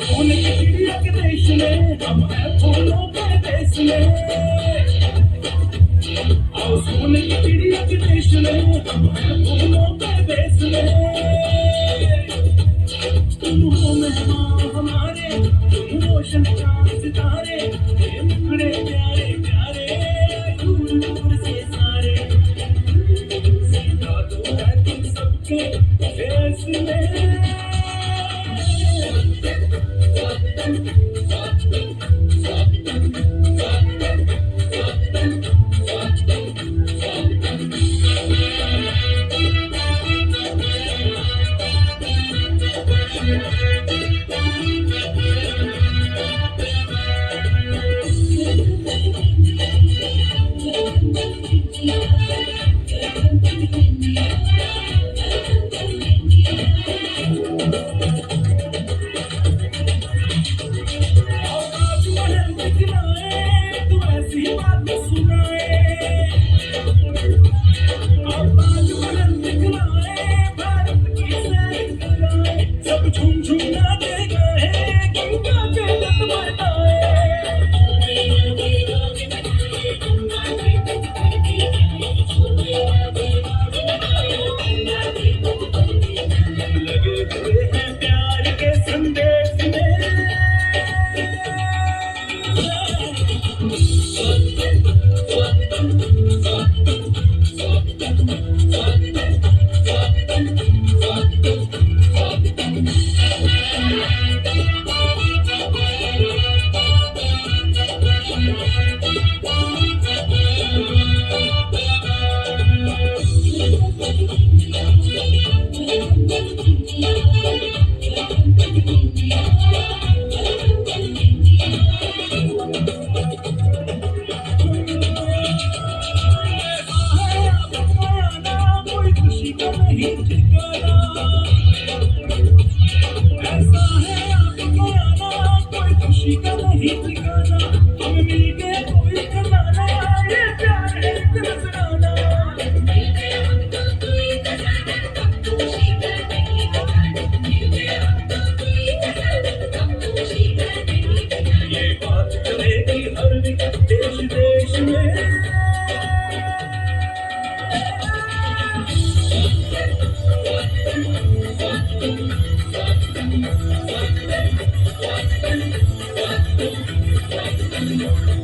फूल की चिड़िया के देश में हम हैं फूलों के देश में। आओ फूल की चिड़िया के देश में हम हैं फूलों के देश में। तुम हो मेहमान हमारे, तुम रोशन चांद सितारे, ये मुखड़े प्यारे प्यारे दूर दूर से सारे। सीधा तो है तुम सबके देश में। Thank you.